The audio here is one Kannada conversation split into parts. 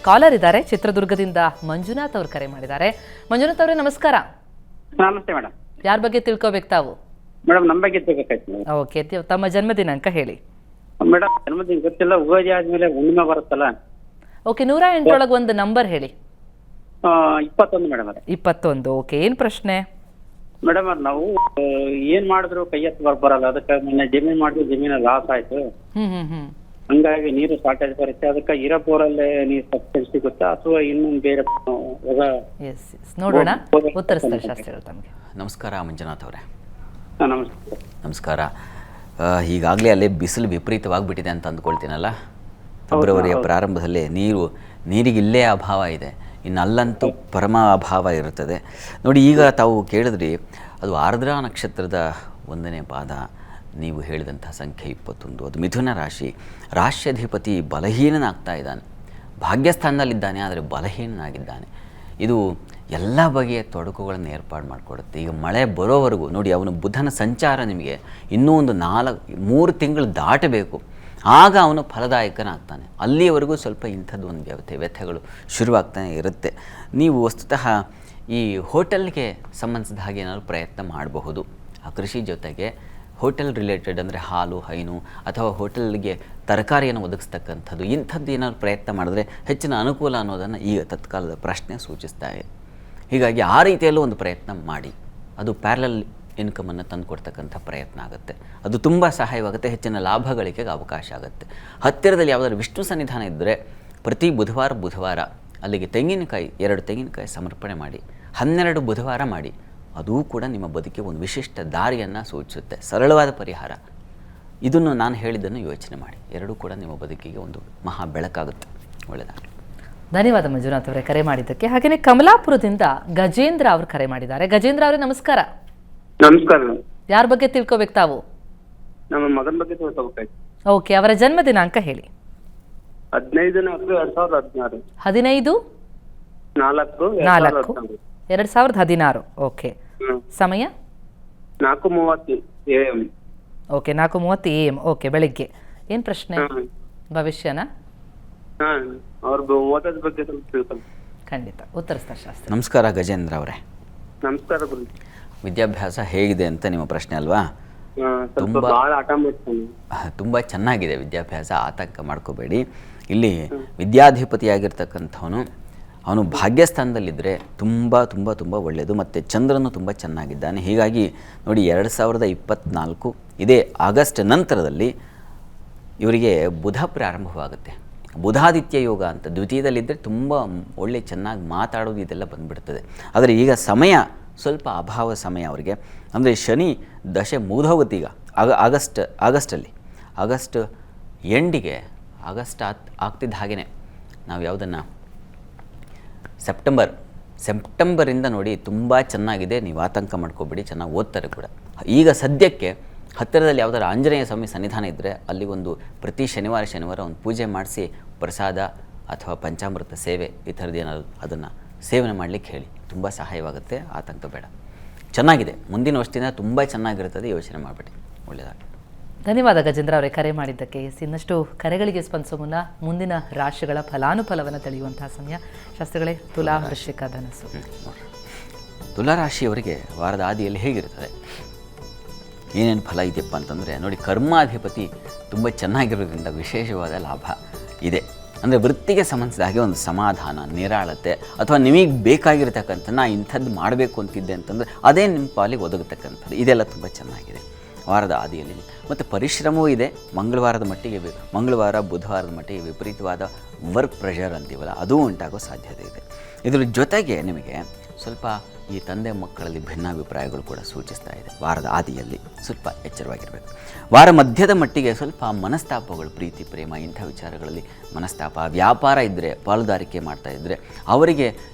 ಕಾಲರ್ ಇದ್ದಾರೆ ಚಿತ್ರದುರ್ಗದಿಂದ ಮಂಜುನಾಥ್ ಅವರು ಕರೆ ಮಾಡಿದ್ದಾರೆ. ಮಂಜುನಾಥ್ ಅವರೇ ನಮಸ್ಕಾರ. ನಮಸ್ತೆ ಮೇಡಮ್. ಯಾರ ಬಗ್ಗೆ ತಿಳ್ಕೋಬೇಕು ತಾವು? ಮೇಡಮ್ ನಮ್ಮ ಬಗ್ಗೆ ತಿಳ್ಬೇಕಾಯ್ತು ಮೇಡಮ್. ಓಕೆ, ತಮ್ಮ ಜನ್ಮದಿನಾಂಕ ಹೇಳಿ. ಮೇಡಮ್ ಜನ್ಮದಿನ ಗೊತ್ತಿಲ್ಲ, ಉಗಾದಿ ಆದ್ಮೇಲೆ ಹುಣ್ಣಿಮೆ ಬರುತ್ತಲ್ಲ. ಓಕೆ, 108 ಒಂದು ನಂಬರ್ ಹೇಳಿ. 21 ಮೇಡಮ್. ಅದೇ 21. ಓಕೆ, ಏನ್ ಪ್ರಶ್ನೆ? ಮೇಡಮ್ ನಾವು ಏನ್ ಮಾಡಿದ್ರು ಕೈ ಎತ್ತ ಬರಲ್ಲ. ಅದಕ್ಕೆ ಮೊನ್ನೆ ಜಮೀನ್ ಮಾಡಿದ್ರು, ಜಮೀನ ಲಾಸ್ ಆಯ್ತು. ಹಂಗಾಗಿ ನೀರು ಶಾರ್ಟೇಜ್ ಬರುತ್ತೆ. ಅದಕ್ಕೆ ಇರೋ ಬೋರಲ್ಲೇ ನೀರು ಸಬ್ಸಿಡಿ ಸಿಗುತ್ತಾ ಅಥವಾ ಇನ್ನೊಂದು ಬೇರೆ ನೋಡೋಣ, ಉತ್ತರಿಸ್ತಾರೆ ಶಾಸ್ತ್ರಿಗಳು ತಮಗೆ. ನಮಸ್ಕಾರ ಮಂಜುನಾಥ್ ಅವರೇ. ನಮಸ್ತೆ. ನಮಸ್ಕಾರ. ಈಗಾಗಲೇ ಅಲ್ಲೇ ಬಿಸಿಲು ವಿಪರೀತವಾಗಿಬಿಟ್ಟಿದೆ ಅಂತ ಅಂದ್ಕೊಳ್ತೀನಲ್ಲ. ಫೆಬ್ರವರಿಯ ಪ್ರಾರಂಭದಲ್ಲಿ ನೀರಿಗೆ ಇಲ್ಲೇ ಅಭಾವ ಇದೆ, ಇನ್ನು ಅಲ್ಲಂತೂ ಪರಮ ಅಭಾವ ಇರುತ್ತದೆ ನೋಡಿ. ಈಗ ತಾವು ಕೇಳಿದ್ರಿ, ಅದು ಆರ್ದ್ರಾ ನಕ್ಷತ್ರದ 1ನೇ ಪಾದ. ನೀವು ಹೇಳಿದಂಥ ಸಂಖ್ಯೆ 21. ಅದು ಮಿಥುನ ರಾಶಿ. ರಾಶ್ಯಾಧಿಪತಿ ಬಲಹೀನನಾಗ್ತಾ ಇದ್ದಾನೆ, ಭಾಗ್ಯಸ್ಥಾನದಲ್ಲಿದ್ದಾನೆ, ಆದರೆ ಬಲಹೀನನಾಗಿದ್ದಾನೆ. ಇದು ಎಲ್ಲ ಬಗೆಯ ತೊಡಕುಗಳನ್ನು ಏರ್ಪಾಡು ಮಾಡಿಕೊಡುತ್ತೆ. ಈಗ ಮಳೆ ಬರೋವರೆಗೂ ನೋಡಿ, ಅವನು ಬುಧನ ಸಂಚಾರ ನಿಮಗೆ ಇನ್ನೂ ಒಂದು 3 ತಿಂಗಳು ದಾಟಬೇಕು, ಆಗ ಅವನು ಫಲದಾಯಕನಾಗ್ತಾನೆ. ಅಲ್ಲಿಯವರೆಗೂ ಸ್ವಲ್ಪ ಇಂಥದ್ದು ಒಂದು ವ್ಯಥೆಗಳು ಶುರುವಾಗ್ತಾನೆ ಇರುತ್ತೆ. ನೀವು ವಸ್ತುತಃ ಈ ಹೋಟೆಲ್ಗೆ ಸಂಬಂಧಿಸಿದ ಹಾಗೆ ಏನಾದರೂ ಪ್ರಯತ್ನ ಮಾಡಬಹುದು. ಆ ಕೃಷಿ ಜೊತೆಗೆ ಹೋಟೆಲ್ ರಿಲೇಟೆಡ್ ಅಂದರೆ ಹಾಲು ಹೈನು ಅಥವಾ ಹೋಟೆಲ್ಗೆ ತರಕಾರಿಯನ್ನು ಒದಗಿಸ್ತಕ್ಕಂಥದ್ದು, ಇಂಥದ್ದು ಏನಾದರೂ ಪ್ರಯತ್ನ ಮಾಡಿದ್ರೆ ಹೆಚ್ಚಿನ ಅನುಕೂಲ ಅನ್ನೋದನ್ನು ಈಗ ತತ್ಕಾಲದ ಪ್ರಶ್ನೆ ಸೂಚಿಸ್ತಾರೆ. ಹೀಗಾಗಿ ಆ ರೀತಿಯಲ್ಲೂ ಒಂದು ಪ್ರಯತ್ನ ಮಾಡಿ, ಅದು ಪ್ಯಾರಲಲ್ ಇನ್ಕಮನ್ನು ತಂದುಕೊಡ್ತಕ್ಕಂಥ ಪ್ರಯತ್ನ ಆಗುತ್ತೆ. ಅದು ತುಂಬ ಸಹಾಯವಾಗುತ್ತೆ, ಹೆಚ್ಚಿನ ಲಾಭ ಗಳಿಕೆಗೆ ಅವಕಾಶ ಆಗುತ್ತೆ. ಹತ್ತಿರದಲ್ಲಿ ಯಾವುದಾದ್ರು ವಿಷ್ಣು ಸನ್ನಿಧಾನ ಇದ್ದರೆ ಪ್ರತಿ ಬುಧವಾರ ಅಲ್ಲಿಗೆ ತೆಂಗಿನಕಾಯಿ 2 ತೆಂಗಿನಕಾಯಿ ಸಮರ್ಪಣೆ ಮಾಡಿ, 12 ಬುಧವಾರ ಮಾಡಿ. ಅದೂ ಕೂಡ ನಿಮ್ಮ ಬದುಕಿಗೆ ಒಂದು ವಿಶಿಷ್ಟ ದಾರಿಯನ್ನು ಸೂಚಿಸುತ್ತೆ. ಸರಳವಾದ ಪರಿಹಾರ. ಇದನ್ನು ನಾನು ಹೇಳಿದ್ದನ್ನು ಯೋಚನೆ ಮಾಡಿ, ಎರಡೂ ಕೂಡ ನಿಮ್ಮ ಬದುಕಿಗೆ ಒಂದು ಮಹಾ ಬೆಳಕಾಗುತ್ತೆ. ಒಳ್ಳೆಯದಾಗಲಿ. ಧನ್ಯವಾದ ಮಂಜುನಾಥ್ ಅವರೇ ಕರೆ ಮಾಡಿದ್ದಕ್ಕೆ. ಹಾಗೆಯೇ ಕಮಲಾಪುರದಿಂದ ಗಜೇಂದ್ರ ಅವರು ಕರೆ ಮಾಡಿದ್ದಾರೆ. ಗಜೇಂದ್ರ ಅವರೇ ನಮಸ್ಕಾರ. ನಮಸ್ಕಾರ. ಯಾರ ಬಗ್ಗೆ ತಿಳ್ಕೋಬೇಕು ತಾವು? ನಮ್ಮ ಮಗನ ಬಗ್ಗೆ ತಿಳ್ಕೊಬೇಕಾಯ್ತು. ಓಕೆ, ಅವರ ಜನ್ಮ ದಿನಾಂಕ ಹೇಳಿ. 15/4/2016. 15/4/2016. ಓಕೆ, ಸಮಯ 4:30 AM. Okay, 4:30 AM. ಓಕೆ, ಬೆಳಿಗ್ಗೆ. ಏನು ಪ್ರಶ್ನೆ? ಭವಿಷ್ಯನ? ಅವ್ರದ್ದು ಓದೋದ ಬಗ್ಗೆ ಸ್ವಲ್ಪ ತಿಳ್ಕೊಂಡು. ಖಂಡಿತ ಉತ್ತರಿಸ್ತಾರೆ ಶಾಸ್ತ್ರಿ. ನಮಸ್ಕಾರ ಗಜೇಂದ್ರ ಅವರೇ. ನಮಸ್ಕಾರ ಗುರು. ವಿದ್ಯಾಭ್ಯಾಸ ಹೇಗಿದೆ ಅಂತ ನಿಮ್ಮ ಪ್ರಶ್ನೆ ಅಲ್ವಾ? ತುಂಬ ಚೆನ್ನಾಗಿದೆ ವಿದ್ಯಾಭ್ಯಾಸ, ಆತಂಕ ಮಾಡ್ಕೋಬೇಡಿ. ಇಲ್ಲಿ ವಿದ್ಯಾಧಿಪತಿಯಾಗಿರ್ತಕ್ಕಂಥವನು ಅವನು ಭಾಗ್ಯಸ್ಥಾನದಲ್ಲಿದ್ದರೆ ತುಂಬ ತುಂಬ ತುಂಬ ಒಳ್ಳೆಯದು. ಮತ್ತು ಚಂದ್ರನು ತುಂಬ ಚೆನ್ನಾಗಿದ್ದಾನೆ. ಹೀಗಾಗಿ ನೋಡಿ, 2024 ಇದೇ ಆಗಸ್ಟ್ ನಂತರದಲ್ಲಿ ಇವರಿಗೆ ಬುಧ ಪ್ರಾರಂಭವಾಗುತ್ತೆ. ಬುಧಾದಿತ್ಯ ಯೋಗ ಅಂತ ದ್ವಿತೀಯದಲ್ಲಿದ್ದರೆ ತುಂಬ ಒಳ್ಳೆ ಚೆನ್ನಾಗಿ ಮಾತಾಡೋದು ಇದೆಲ್ಲ ಬಂದುಬಿಡ್ತದೆ. ಆದರೆ ಈಗ ಸಮಯ ಸ್ವಲ್ಪ ಅಭಾವ ಸಮಯ ಅವರಿಗೆ. ಅಂದರೆ ಶನಿ ದಶೆ ಮುಗಿದೋಗುತ್ತೆ ಈಗ ಆಗಸ್ಟಲ್ಲಿ. ಆಗಸ್ಟ್ ಎಂಡಿಗೆ, ಆಗಸ್ಟ್ ಆಗ್ತಿದ್ದ ಹಾಗೆಯೇ ನಾವು ಯಾವುದನ್ನು ಸೆಪ್ಟೆಂಬರಿಂದ ನೋಡಿ ತುಂಬ ಚೆನ್ನಾಗಿದೆ. ನೀವು ಆತಂಕ ಮಾಡ್ಕೋಬೇಡಿ, ಚೆನ್ನಾಗಿ ಓದ್ತಾರೆ ಕೂಡ. ಈಗ ಸದ್ಯಕ್ಕೆ ಹತ್ತಿರದಲ್ಲಿ ಯಾವುದಾದ್ರು ಆಂಜನೇಯ ಸ್ವಾಮಿ ಸನ್ನಿಧಾನ ಇದ್ದರೆ ಅಲ್ಲಿ ಒಂದು ಪ್ರತಿ ಶನಿವಾರ ಒಂದು ಪೂಜೆ ಮಾಡಿಸಿ ಪ್ರಸಾದ ಅಥವಾ ಪಂಚಾಮೃತ ಸೇವೆ ಈ ಥರದ್ದು ಏನಾದರೂ ಅದನ್ನು ಸೇವನೆ ಮಾಡಲಿಕ್ಕೆ ಹೇಳಿ. ತುಂಬ ಸಹಾಯವಾಗುತ್ತೆ, ಆತಂಕ ಬೇಡ. ಚೆನ್ನಾಗಿದೆ, ಮುಂದಿನ ವರ್ಷದಿಂದ ತುಂಬ ಚೆನ್ನಾಗಿರುತ್ತದೆ, ಯೋಚನೆ ಮಾಡಬೇಡಿ. ಒಳ್ಳೆಯದಾಗಲಿ. ಧನ್ಯವಾದ ಗಜೇಂದ್ರ ಅವರೇ ಕರೆ ಮಾಡಿದ್ದಕ್ಕೆ. ಇನ್ನಷ್ಟು ಕರೆಗಳಿಗೆ ಸ್ಪಂದಿಸೋ ಮುನ್ನ ಮುಂದಿನ ರಾಶಿಗಳ ಫಲಾನುಫಲವನ್ನು ತಿಳಿಯುವಂತಹ ಸಮಯ. ಶಾಸ್ತ್ರಿಗಳೇ, ತುಲಾ, ವೃಶ್ಚಿಕ, ಧನಸ್ಸು. ತುಲಾರಾಶಿಯವರಿಗೆ ವಾರದ ಆದಿಯಲ್ಲಿ ಹೇಗಿರ್ತದೆ, ಏನೇನು ಫಲ ಇದೆಯಪ್ಪ ಅಂತಂದರೆ ನೋಡಿ, ಕರ್ಮಾಧಿಪತಿ ತುಂಬ ಚೆನ್ನಾಗಿರೋದ್ರಿಂದ ವಿಶೇಷವಾದ ಲಾಭ ಇದೆ. ಅಂದರೆ ವೃತ್ತಿಗೆ ಸಂಬಂಧಿಸಿದ ಹಾಗೆ ಒಂದು ಸಮಾಧಾನ, ನಿರಾಳತೆ, ಅಥವಾ ನಿಮಗೆ ಬೇಕಾಗಿರ್ತಕ್ಕಂಥ ನಾ ಇಂಥದ್ದು ಮಾಡಬೇಕು ಅಂತಿದ್ದೆ ಅಂತಂದರೆ ಅದೇ ನಿಮ್ಮ ಪಾಲಿಗೆ ಒದಗತಕ್ಕಂಥದ್ದು, ಇದೆಲ್ಲ ತುಂಬ ಚೆನ್ನಾಗಿದೆ ವಾರದ ಆದಿಯಲ್ಲಿ. ಮತ್ತು ಪರಿಶ್ರಮವೂ ಇದೆ. ಮಂಗಳವಾರದ ಮಟ್ಟಿಗೆ ಬುಧವಾರದ ಮಟ್ಟಿಗೆ ವಿಪರೀತವಾದ ವರ್ಕ್ ಪ್ರೆಷರ್ ಅಂತೀವಲ್ಲ, ಅದೂ ಉಂಟಾಗೋ ಸಾಧ್ಯತೆ ಇದೆ. ಇದರ ಜೊತೆಗೆ ನಿಮಗೆ ಸ್ವಲ್ಪ ಈ ತಂದೆ ಮಕ್ಕಳಲ್ಲಿ ಭಿನ್ನಾಭಿಪ್ರಾಯಗಳು ಕೂಡ ಸೂಚಿಸ್ತಾ ಇದೆ. ವಾರದ ಆದಿಯಲ್ಲಿ ಸ್ವಲ್ಪ ಎಚ್ಚರವಾಗಿರಬೇಕು. ವಾರ ಮಧ್ಯದ ಮಟ್ಟಿಗೆ ಸ್ವಲ್ಪ ಮನಸ್ತಾಪಗಳು, ಪ್ರೀತಿ ಪ್ರೇಮ ಇಂಥ ವಿಚಾರಗಳಲ್ಲಿ ಮನಸ್ತಾಪ. ವ್ಯಾಪಾರ ಇದ್ದರೆ, ಪಾಲುದಾರಿಕೆ ಮಾಡ್ತಾ ಇದ್ದರೆ ಅವರಿಗೆ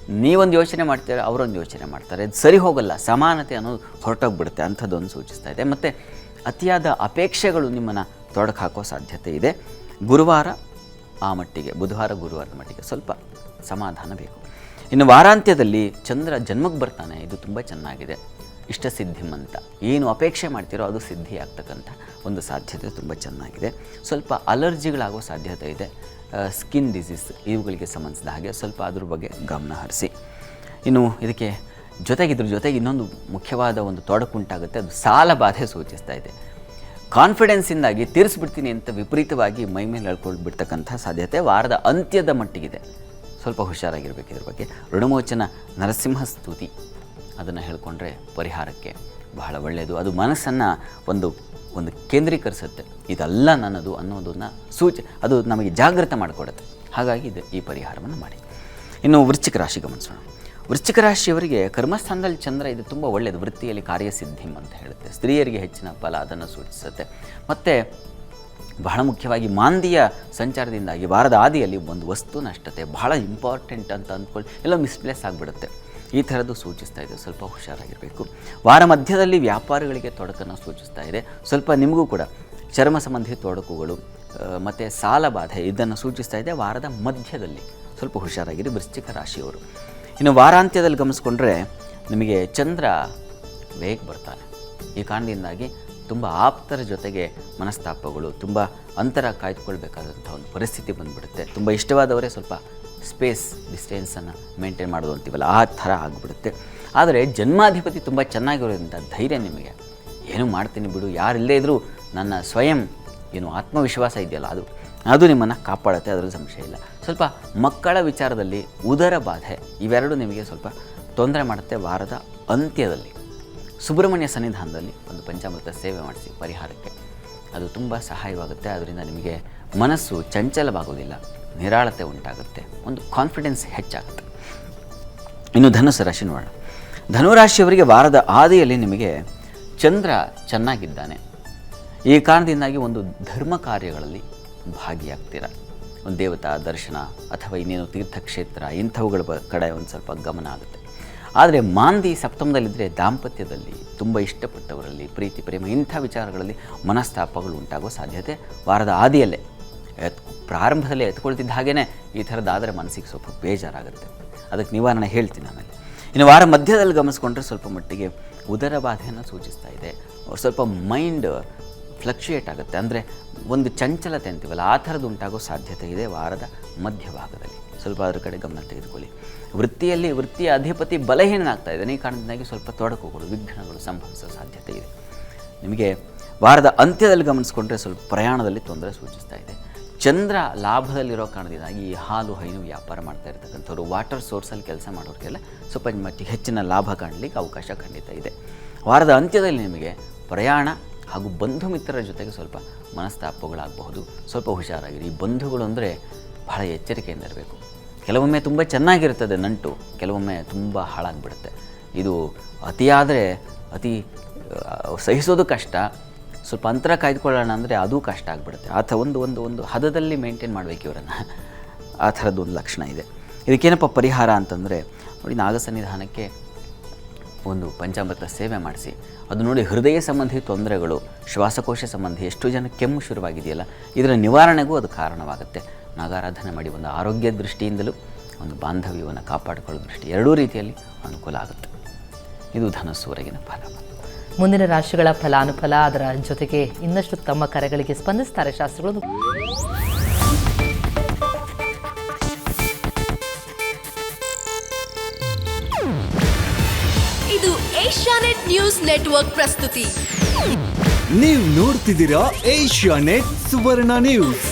ನೀವೊಂದು ಯೋಚನೆ ಮಾಡ್ತೀರ, ಅವರೊಂದು ಯೋಚನೆ ಮಾಡ್ತಾರೆ, ಅದು ಸರಿ ಹೋಗಲ್ಲ, ಸಮಾನತೆ ಅನ್ನೋದು ಹೊರಟೋಗ್ಬಿಡುತ್ತೆ, ಅಂಥದ್ದೊಂದು ಸೂಚಿಸ್ತಾ ಇದೆ. ಮತ್ತು ಅತಿಯಾದ ಅಪೇಕ್ಷೆಗಳು ನಿಮ್ಮನ್ನು ತೊಡಕು ಹಾಕೋ ಸಾಧ್ಯತೆ ಇದೆ. ಗುರುವಾರ ಆ ಮಟ್ಟಿಗೆ, ಗುರುವಾರದ ಮಟ್ಟಿಗೆ ಸ್ವಲ್ಪ ಸಮಾಧಾನ ಬೇಕು. ಇನ್ನು ವಾರಾಂತ್ಯದಲ್ಲಿ ಚಂದ್ರ ಜನ್ಮಕ್ಕೆ ಬರ್ತಾನೆ, ಇದು ತುಂಬ ಚೆನ್ನಾಗಿದೆ. ಇಷ್ಟಸಿದ್ಧಿಮಂತ, ಏನು ಅಪೇಕ್ಷೆ ಮಾಡ್ತೀರೋ ಅದು ಸಿದ್ಧಿ ಆಗ್ತಕ್ಕಂಥ ಒಂದು ಸಾಧ್ಯತೆ ತುಂಬ ಚೆನ್ನಾಗಿದೆ. ಸ್ವಲ್ಪ ಅಲರ್ಜಿಗಳಾಗೋ ಸಾಧ್ಯತೆ ಇದೆ. ಸ್ಕಿನ್ ಡಿಸೀಸ್ ಇವುಗಳಿಗೆ ಸಂಬಂಧಿಸಿದ ಹಾಗೆ ಸ್ವಲ್ಪ ಅದ್ರ ಬಗ್ಗೆ ಗಮನ ಹರಿಸಿ. ಇನ್ನು ಇದಕ್ಕೆ ಇದ್ರ ಜೊತೆಗೆ ಇನ್ನೊಂದು ಮುಖ್ಯವಾದ ಒಂದು ತೊಡಕುಂಟಾಗುತ್ತೆ, ಅದು ಸಾಲ ಬಾಧೆ ಸೂಚಿಸ್ತಾ ಇದೆ. ಕಾನ್ಫಿಡೆನ್ಸಿಂದಾಗಿ ತೀರಿಸ್ಬಿಡ್ತೀನಿ ಅಂತ ವಿಪರೀತವಾಗಿ ಮೈ ಮೇಲೆ ಎಳ್ಕೊಂಡು ಬಿಡ್ತಕ್ಕಂಥ ಸಾಧ್ಯತೆ ವಾರದ ಅಂತ್ಯದ ಮಟ್ಟಿಗಿದೆ. ಸ್ವಲ್ಪ ಹುಷಾರಾಗಿರ್ಬೇಕು ಇದ್ರ ಬಗ್ಗೆ. ಋಣಮೋಚನ ನರಸಿಂಹ ಸ್ತುತಿ ಅದನ್ನು ಹೇಳ್ಕೊಂಡ್ರೆ ಪರಿಹಾರಕ್ಕೆ ಬಹಳ ಒಳ್ಳೆಯದು. ಅದು ಮನಸ್ಸನ್ನು ಒಂದು ಕೇಂದ್ರೀಕರಿಸುತ್ತೆ, ಇದಲ್ಲ ನನ್ನದು ಅನ್ನೋದನ್ನು ಅದು ನಮಗೆ ಜಾಗೃತ ಮಾಡಿಕೊಡುತ್ತೆ. ಹಾಗಾಗಿ ಈ ಪರಿಹಾರವನ್ನು ಮಾಡಿ. ಇನ್ನು ವೃಶ್ಚಿಕ ರಾಶಿ ಗಮನಿಸೋಣ. ವೃಶ್ಚಿಕ ರಾಶಿಯವರಿಗೆ ಕರ್ಮಸ್ಥಾನದಲ್ಲಿ ಚಂದ್ರ ಇದು ತುಂಬ ಒಳ್ಳೆಯದು. ವೃತ್ತಿಯಲ್ಲಿ ಕಾರ್ಯಸಿದ್ಧಿಂ ಅಂತ ಹೇಳುತ್ತೆ. ಸ್ತ್ರೀಯರಿಗೆ ಹೆಚ್ಚಿನ ಫಲ ಅದನ್ನು ಸೂಚಿಸುತ್ತೆ. ಮತ್ತು ಬಹಳ ಮುಖ್ಯವಾಗಿ ಮಾಂದಿಯ ಸಂಚಾರದಿಂದಾಗಿ ವಾರದ ಆದಿಯಲ್ಲಿ ಒಂದು ವಸ್ತು ನಷ್ಟತೆ ಬಹಳ ಇಂಪಾರ್ಟೆಂಟ್ ಅಂತ ಅಂದ್ಕೊಳ್ಳಿ, ಎಲ್ಲ ಮಿಸ್ಪ್ಲೇಸ್ ಆಗಿಬಿಡುತ್ತೆ. ಈ ಥರದ್ದು ಸೂಚಿಸ್ತಾ ಇದೆ. ಸ್ವಲ್ಪ ಹುಷಾರಾಗಿರಬೇಕು. ವಾರ ಮಧ್ಯದಲ್ಲಿ ವ್ಯಾಪಾರಿಗಳಿಗೆ ತೊಡಕನ್ನು ಸೂಚಿಸ್ತಾ ಇದೆ. ಸ್ವಲ್ಪ ನಿಮಗೂ ಕೂಡ ಚರ್ಮ ಸಂಬಂಧಿ ತೊಡಕುಗಳು ಮತ್ತು ಸಾಲ ಬಾಧೆ ಇದನ್ನು ಸೂಚಿಸ್ತಾ ಇದೆ. ವಾರದ ಮಧ್ಯದಲ್ಲಿ ಸ್ವಲ್ಪ ಹುಷಾರಾಗಿರಿ ವೃಶ್ಚಿಕ ರಾಶಿಯವರು. ಇನ್ನು ವಾರಾಂತ್ಯದಲ್ಲಿ ಗಮನಿಸ್ಕೊಂಡ್ರೆ ನಿಮಗೆ ಚಂದ್ರ ಬೇಗ ಬರ್ತಾನೆ. ಈ ಕಾರಣದಿಂದಾಗಿ ತುಂಬ ಆಪ್ತರ ಜೊತೆಗೆ ಮನಸ್ತಾಪಗಳು, ತುಂಬ ಅಂತರ ಕಾಯ್ದುಕೊಳ್ಬೇಕಾದಂಥ ಒಂದು ಪರಿಸ್ಥಿತಿ ಬಂದುಬಿಡುತ್ತೆ. ತುಂಬ ಇಷ್ಟವಾದವರೇ ಸ್ವಲ್ಪ ಸ್ಪೇಸ್ ಡಿಸ್ಟೆನ್ಸನ್ನು ಮೇಂಟೈನ್ ಮಾಡೋದು ಅಂತೀವಲ್ಲ, ಆ ಥರ ಆಗಿಬಿಡುತ್ತೆ. ಆದರೆ ಜನ್ಮಾಧಿಪತಿ ತುಂಬ ಚೆನ್ನಾಗಿರೋದ್ರಿಂದ ಧೈರ್ಯ ನಿಮಗೆ, ಏನೂ ಮಾಡ್ತೀನಿ ಬಿಡು, ಯಾರಿಲ್ಲದೇ ಇದ್ದರೂ ನನ್ನ ಸ್ವಯಂ ಆತ್ಮವಿಶ್ವಾಸ ಇದೆಯಲ್ಲ ಅದು ನಿಮ್ಮನ್ನು ಕಾಪಾಡುತ್ತೆ, ಅದರ ಸಂಶಯ ಇಲ್ಲ. ಸ್ವಲ್ಪ ಮಕ್ಕಳ ವಿಚಾರದಲ್ಲಿ ಉದರ ಬಾಧೆ ಇವೆರಡು ನಿಮಗೆ ಸ್ವಲ್ಪ ತೊಂದರೆ ಮಾಡುತ್ತೆ. ವಾರದ ಅಂತ್ಯದಲ್ಲಿ ಸುಬ್ರಹ್ಮಣ್ಯ ಸನ್ನಿಧಾನದಲ್ಲಿ ಒಂದು ಪಂಚಾಮೃತ ಸೇವೆ ಮಾಡಿಸಿ ಪರಿಹಾರಕ್ಕೆ, ಅದು ತುಂಬ ಸಹಾಯವಾಗುತ್ತೆ. ಅದರಿಂದ ನಿಮಗೆ ಮನಸ್ಸು ಚಂಚಲವಾಗೋದಿಲ್ಲ, ನಿರಾಳತೆ ಉಂಟಾಗುತ್ತೆ, ಒಂದು ಕಾನ್ಫಿಡೆನ್ಸ್ ಹೆಚ್ಚಾಗುತ್ತೆ. ಇನ್ನು ಧನುಸು ರಾಶಿ ನೋಡೋಣ. ಧನುರಾಶಿಯವರಿಗೆ ವಾರದ ಆದಿಯಲ್ಲಿ ನಿಮಗೆ ಚಂದ್ರ ಚೆನ್ನಾಗಿದ್ದಾನೆ. ಈ ಕಾರಣದಿಂದಾಗಿ ಒಂದು ಧರ್ಮ ಕಾರ್ಯಗಳಲ್ಲಿ ಭಾಗಿಯಾಗ್ತೀರ. ಒಂದು ದೇವತಾ ದರ್ಶನ ಅಥವಾ ಇನ್ನೇನು ತೀರ್ಥಕ್ಷೇತ್ರ ಇಂಥವುಗಳ ಕಡೆ ಒಂದು ಸ್ವಲ್ಪ ಗಮನ ಆಗುತ್ತೆ. ಆದರೆ ಮಾಂದಿ ಸಪ್ತಮದಲ್ಲಿದ್ದರೆ ದಾಂಪತ್ಯದಲ್ಲಿ ತುಂಬ ಇಷ್ಟಪಟ್ಟವರಲ್ಲಿ ಪ್ರೀತಿ ಪ್ರೇಮ ಇಂಥ ವಿಚಾರಗಳಲ್ಲಿ ಮನಸ್ತಾಪಗಳು ಉಂಟಾಗೋ ಸಾಧ್ಯತೆ ವಾರದ ಆದಿಯಲ್ಲೇ ಪ್ರಾರಂಭದಲ್ಲೇ ಎತ್ಕೊಳ್ತಿದ್ದ ಹಾಗೇ ಈ ಥರದ್ದಾದರೆ ಮನಸ್ಸಿಗೆ ಸ್ವಲ್ಪ ಬೇಜಾರಾಗುತ್ತೆ. ಅದಕ್ಕೆ ನಿವಾರಣೆ ಹೇಳ್ತೀನಿ ಆಮೇಲೆ. ಇನ್ನು ವಾರ ಮಧ್ಯದಲ್ಲಿ ಗಮನಿಸ್ಕೊಂಡ್ರೆ ಸ್ವಲ್ಪ ಮಟ್ಟಿಗೆ ಉದರ ಬಾಧೆಯನ್ನು ಸೂಚಿಸ್ತಾ ಇದೆ. ಸ್ವಲ್ಪ ಮೈಂಡ್ ಫ್ಲಕ್ಚುಯೇಟ್ ಆಗುತ್ತೆ, ಅಂದರೆ ಒಂದು ಚಂಚಲತೆ ಅಂತೀವಲ್ಲ ಆ ಥರದ್ದು ಉಂಟಾಗೋ ಸಾಧ್ಯತೆ ಇದೆ ವಾರದ ಮಧ್ಯಭಾಗದಲ್ಲಿ. ಸ್ವಲ್ಪ ಅದರ ಕಡೆ ಗಮನ ತೆಗೆದುಕೊಳ್ಳಿ. ವೃತ್ತಿಯ ಅಧಿಪತಿ ಬಲಹೀನನಾಗ್ತಾ ಇದ್ದಾನೆ. ಈ ಕಾರಣದಿಂದಾಗಿ ಸ್ವಲ್ಪ ತೊಡಕುಗಳು ವಿಘ್ನಗಳು ಸಂಭವಿಸೋ ಸಾಧ್ಯತೆ ಇದೆ. ನಿಮಗೆ ವಾರದ ಅಂತ್ಯದಲ್ಲಿ ಗಮನಿಸ್ಕೊಂಡ್ರೆ ಸ್ವಲ್ಪ ಪ್ರಯಾಣದಲ್ಲಿ ತೊಂದರೆ ಸೂಚಿಸ್ತಾ ಇದೆ. ಚಂದ್ರ ಲಾಭದಲ್ಲಿರೋ ಕಾರಣದಿಂದಾಗಿ ಈ ಹಾಲು ಹೈನು ವ್ಯಾಪಾರ ಮಾಡ್ತಾ ಇರ್ತಕ್ಕಂಥವ್ರು, ವಾಟರ್ ಸೋರ್ಸಲ್ಲಿ ಕೆಲಸ ಮಾಡೋರಿಗೆಲ್ಲ ಸ್ವಲ್ಪ ಮಟ್ಟಿಗೆ ಹೆಚ್ಚಿನ ಲಾಭ ಕಾಣಲಿಕ್ಕೆ ಅವಕಾಶ ಖಂಡಿತ ಇದೆ. ವಾರದ ಅಂತ್ಯದಲ್ಲಿ ನಿಮಗೆ ಪ್ರಯಾಣ ಹಾಗೂ ಬಂಧು ಮಿತ್ರರ ಜೊತೆಗೆ ಸ್ವಲ್ಪ ಮನಸ್ತಾಪಗಳಾಗಬಹುದು. ಸ್ವಲ್ಪ ಹುಷಾರಾಗಿರಿ. ಈ ಬಂಧುಗಳು ಅಂದರೆ ಬಹಳ ಎಚ್ಚರಿಕೆಯಿಂದ ಇರಬೇಕು. ಕೆಲವೊಮ್ಮೆ ತುಂಬ ಚೆನ್ನಾಗಿರ್ತದೆ ನಂಟು, ಕೆಲವೊಮ್ಮೆ ತುಂಬ ಹಾಳಾಗಿಬಿಡುತ್ತೆ. ಇದು ಅತಿಯಾದರೆ ಸಹಿಸೋದು ಕಷ್ಟ. ಸ್ವಲ್ಪ ಅಂತರ ಕಾಯ್ದುಕೊಳ್ಳೋಣ ಅಂದರೆ ಅದೂ ಕಷ್ಟ ಆಗಿಬಿಡುತ್ತೆ. ಆ ಥರ ಒಂದು ಹದದಲ್ಲಿ ಮೇಂಟೈನ್ ಮಾಡಬೇಕು ಇವರನ್ನು. ಆ ಥರದ್ದು ಒಂದು ಲಕ್ಷಣ ಇದೆ. ಇದಕ್ಕೇನಪ್ಪ ಪರಿಹಾರ ಅಂತಂದರೆ ನೋಡಿ, ನಾಗ ಸನ್ನಿಧಾನಕ್ಕೆ ಒಂದು ಪಂಚಾಮೃತ ಸೇವೆ ಮಾಡಿಸಿ. ಅದು ನೋಡಿ, ಹೃದಯ ಸಂಬಂಧಿ ತೊಂದರೆಗಳು, ಶ್ವಾಸಕೋಶ ಸಂಬಂಧಿ ಎಷ್ಟು ಜನ ಕೆಮ್ಮು ಶುರುವಾಗಿದೆಯಲ್ಲ, ಇದರ ನಿವಾರಣೆಗೂ ಅದು ಕಾರಣವಾಗುತ್ತೆ. ನಾಗಾರಾಧನೆ ಮಾಡಿ ಒಂದು ಆರೋಗ್ಯ ದೃಷ್ಟಿಯಿಂದಲೂ ಒಂದು ಬಾಂಧವ್ಯವನ್ನು ಕಾಪಾಡಿಕೊಳ್ಳೋ ದೃಷ್ಟಿ ಎರಡೂ ರೀತಿಯಲ್ಲಿ ಅನುಕೂಲ ಆಗುತ್ತೆ. ಇದು ಧನಸ್ಸುವರೆಗಿನ ಫಲ. ಮುಂದಿನ ರಾಶಿಗಳ ಫಲಾನುಫಲ, ಅದರ ಜೊತೆಗೆ ಇನ್ನಷ್ಟು ತಮ್ಮ ಕರೆಗಳಿಗೆ ಸ್ಪಂದಿಸ್ತಾರೆ ಶಾಸ್ತ್ರಿಗಳು. ಇದು ಏಷ್ಯಾನೆಟ್ ನ್ಯೂಸ್ ನೆಟ್ವರ್ಕ್ ಪ್ರಸ್ತುತಿ. ನೀವು ನೋಡ್ತಿದ್ದೀರಾ ಏಷ್ಯಾನೆಟ್ ಸುವರ್ಣ ನ್ಯೂಸ್.